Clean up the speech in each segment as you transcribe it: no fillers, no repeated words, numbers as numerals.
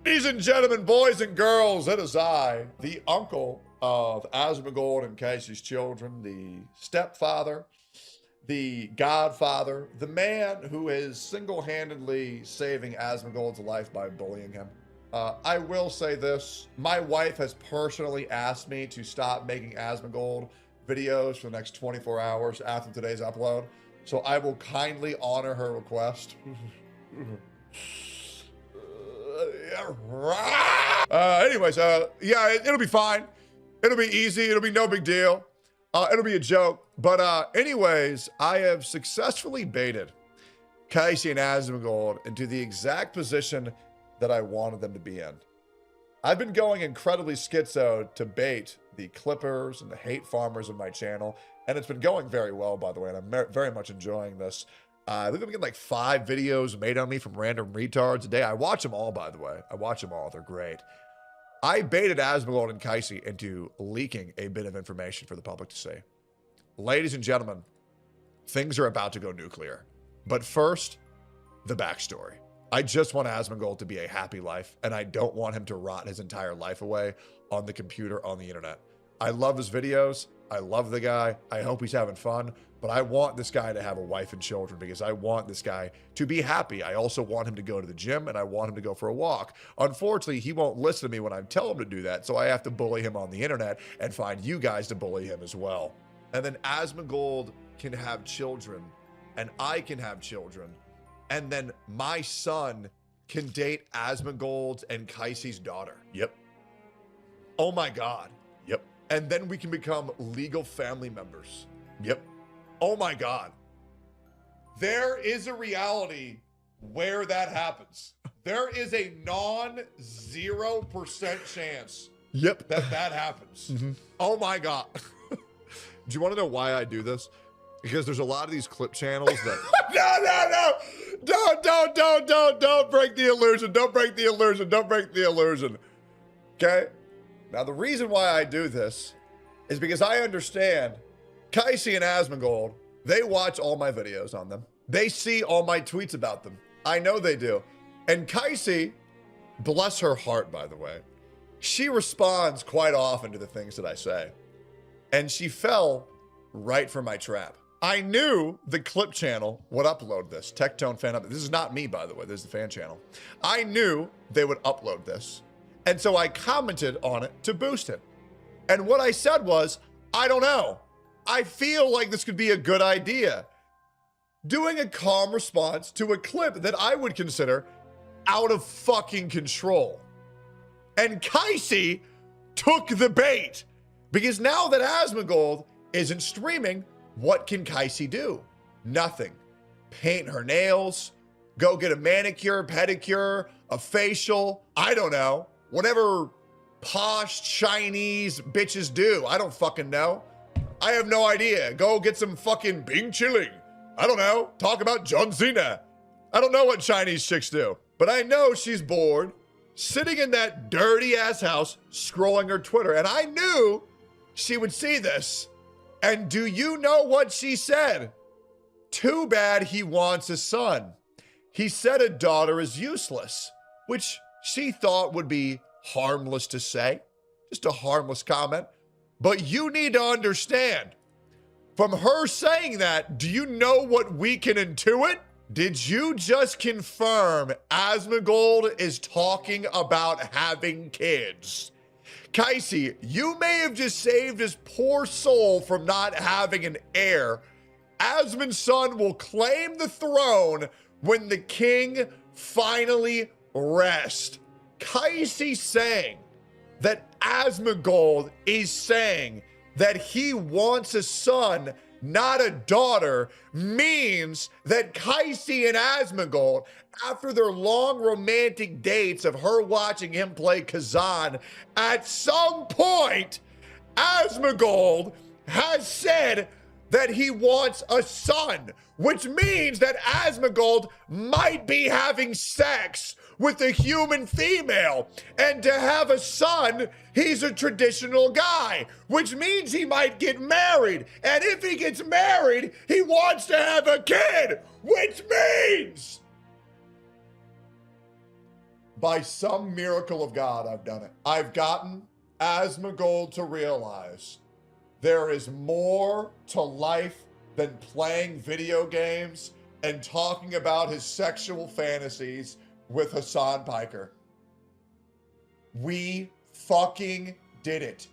Ladies and gentlemen, boys and girls, it is I, the uncle of Asmongold and Kaise's children, the stepfather, the godfather, the man who is single-handedly saving Asmongold's life by bullying him. I will say this, my wife has personally asked me to stop making Asmongold videos for the next 24 hours after today's upload, so I will kindly honor her request. Anyways, yeah, it'll be fine. It'll be easy. It'll be no big deal. It'll be a joke. But anyways, I have successfully baited Kaise and Asmongold into the exact position that I wanted them to be in. I've been going incredibly schizo to bait the clippers and the hate farmers of my channel, and it's been going very well, by the way, and I'm very much enjoying this. I think I'm getting like 5 videos made on me from random retards a day. I watch them all, by the way. I watch them all. They're great. I baited Asmongold and Kaise into leaking a bit of information for the public to see. Ladies and gentlemen, things are about to go nuclear. But first, the backstory. I just want Asmongold to be a happy life, and I don't want him to rot his entire life away on the computer, on the internet. I love his videos. I love the guy. I hope he's having fun. But I want this guy to have a wife and children because I want this guy to be happy. I also want him to go to the gym and I want him to go for a walk. Unfortunately, he won't listen to me when I tell him to do that, so I have to bully him on the internet and find you guys to bully him as well. And then Asmongold can have children and I can have children. And then my son can date Asmongold's and Kaise's daughter. Yep. Oh my God. Yep. And then we can become legal family members. Yep. Oh my God. There is a reality where that happens. There is a non-0% chance that happens. Oh my God. Do you want to know why I do this? Because there's a lot of these clip channels that... No. Don't break the illusion. Don't break the illusion. Don't break the illusion. Okay? Now, the reason why I do this is because I understand Kaise and Asmongold, they watch all my videos on them. They see all my tweets about them. I know they do. And Kaise, bless her heart, by the way, she responds quite often to the things that I say. And she fell right for my trap. I knew the clip channel would upload this. Tectone fan up. This is not me, by the way. This is the fan channel. I knew they would upload this. And so I commented on it to boost it. And what I said was, I don't know. I feel like this could be a good idea. Doing a calm response to a clip that I would consider out of fucking control. And Kaise took the bait. Because now that Asmongold isn't streaming, what can Kaise do? Nothing. Paint her nails, go get a manicure, pedicure, a facial, I don't know. Whatever posh Chinese bitches do. I don't fucking know. I have no idea. Go get some fucking Bing chilling. I don't know. Talk about John Cena. I don't know what Chinese chicks do. But I know she's bored, sitting in that dirty ass house, scrolling her Twitter. And I knew she would see this. And do you know what she said? Too bad he wants a son. He said a daughter is useless, which she thought would be harmless to say. Just a harmless comment. But you need to understand, from her saying that, do you know what we can intuit? Did you just confirm Asmongold is talking about having kids? Kaise, you may have just saved his poor soul from not having an heir. Asmon's son will claim the throne when the king finally rests. Kaise saying that Asmongold is saying that he wants a son, not a daughter, means that Kaise and Asmongold, after their long romantic dates of her watching him play Kazan, at some point, Asmongold has said that he wants a son, which means that Asmongold might be having sex with a human female. And to have a son, he's a traditional guy, which means he might get married. And if he gets married, he wants to have a kid, which means by some miracle of God, I've done it. I've gotten Asmongold to realize there is more to life than playing video games and talking about his sexual fantasies with Hassan Piker. We fucking did it.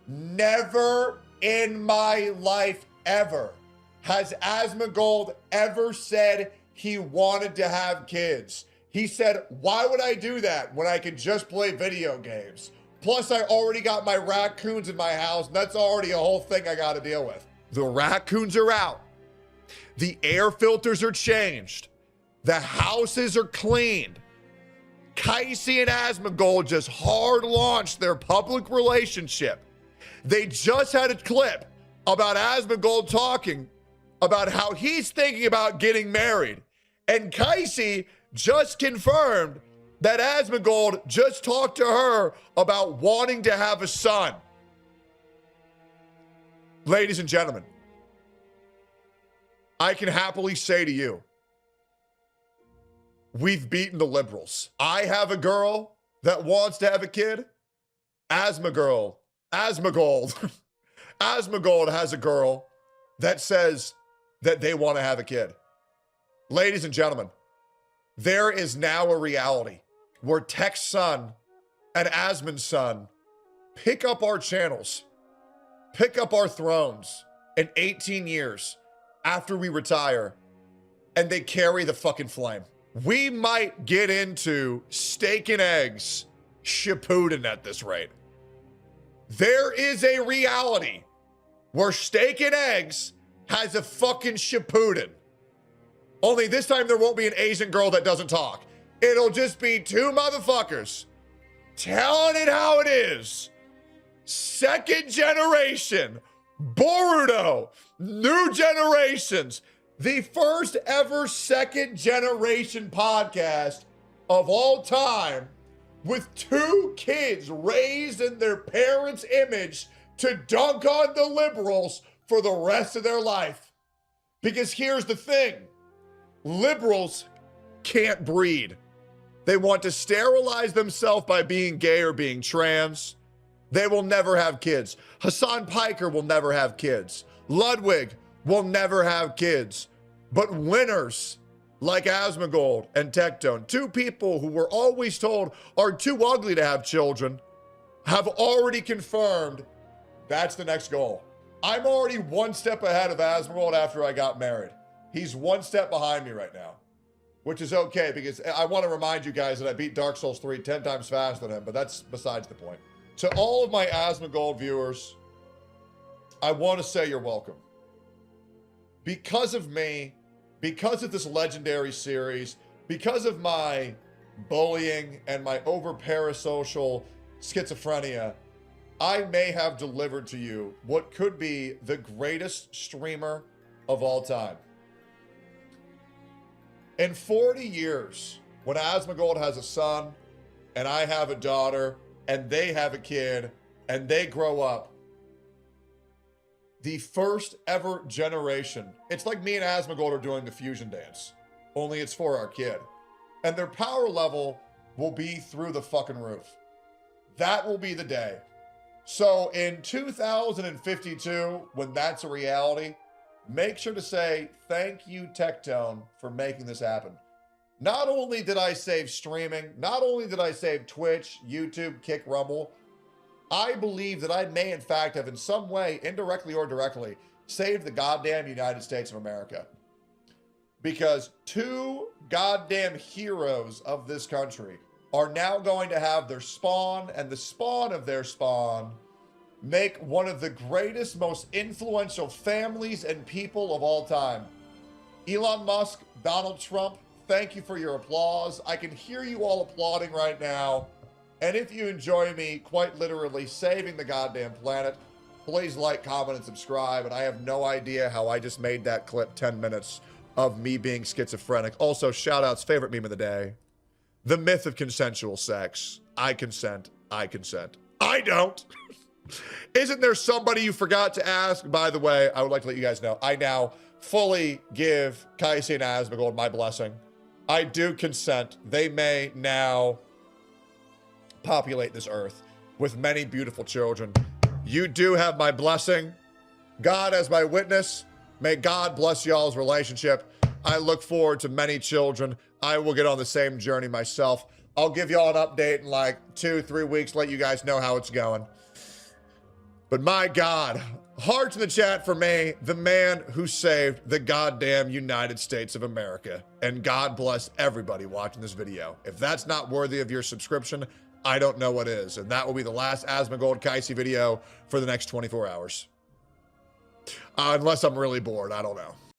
Never in my life ever has Asmongold ever said he wanted to have kids. He said, why would I do that when I could just play video games? Plus, I already got my raccoons in my house, and that's already a whole thing I got to deal with. The raccoons are out. The air filters are changed. The houses are cleaned. Kaise and Asmongold just hard launched their public relationship. They just had a clip about Asmongold talking about how he's thinking about getting married. And Kaise just confirmed that Asmongold just talked to her about wanting to have a son. Ladies and gentlemen, I can happily say to you, we've beaten the liberals. I have a girl that wants to have a kid. Asmongold has a girl that says that they want to have a kid. Ladies and gentlemen, there is now a reality where Tech's son and Asmon's son pick up our channels, pick up our thrones in 18 years after we retire, and they carry the fucking flame. We might get into steak and eggs Shippuden at this rate. There is a reality where steak and eggs has a fucking Shippuden. Only this time there won't be an Asian girl that doesn't talk. It'll just be two motherfuckers telling it how it is. Second generation, Boruto, new generations. The first ever second generation podcast of all time with two kids raised in their parents' image to dunk on the liberals for the rest of their life. Because here's the thing. Liberals can't breed. They want to sterilize themselves by being gay or being trans. They will never have kids. Hassan Piker will never have kids. Ludwig will never have kids. But winners like Asmongold and Tectone, two people who were always told are too ugly to have children, have already confirmed that's the next goal. I'm already one step ahead of Asmongold after I got married. He's one step behind me right now, which is okay because I want to remind you guys that I beat Dark Souls 3 10 times faster than him, but that's besides the point. To all of my Asmongold viewers, I want to say you're welcome. Because of me, because of this legendary series, because of my bullying and my over-parasocial schizophrenia, I may have delivered to you what could be the greatest streamer of all time. In 40 years, when Asmongold has a son, and I have a daughter, and they have a kid, and they grow up, the first ever generation, it's like me and Asmongold are doing the fusion dance, only it's for our kid. And their power level will be through the fucking roof. That will be the day. So in 2052, when that's a reality, make sure to say, thank you, Tectone, for making this happen. Not only did I save streaming, not only did I save Twitch, YouTube, Kick, Rumble, I believe that I may in fact have in some way, indirectly or directly, saved the goddamn United States of America. Because two goddamn heroes of this country are now going to have their spawn and the spawn of their spawn make one of the greatest, most influential families and people of all time. Elon Musk, Donald Trump, thank you for your applause. I can hear you all applauding right now. And if you enjoy me quite literally saving the goddamn planet, please like, comment, and subscribe. And I have no idea how I just made that clip 10 minutes of me being schizophrenic. Also, shout outs, favorite meme of the day. The myth of consensual sex. I consent. I consent. I don't. Isn't there somebody you forgot to ask? By the way, I would like to let you guys know, I now fully give Kaise and Asmongold my blessing. I do consent. They may now populate this earth with many beautiful children. You do have my blessing. God as my witness. May God bless y'all's relationship. I look forward to many children. I will get on the same journey myself. I'll give y'all an update in like 2-3 weeks, let you guys know how it's going. But my God, hearts in the chat for me, the man who saved the goddamn United States of America. And God bless everybody watching this video. If that's not worthy of your subscription, I don't know what is. And that will be the last Asmongold Kaise video for the next 24 hours. Unless I'm really bored, I don't know.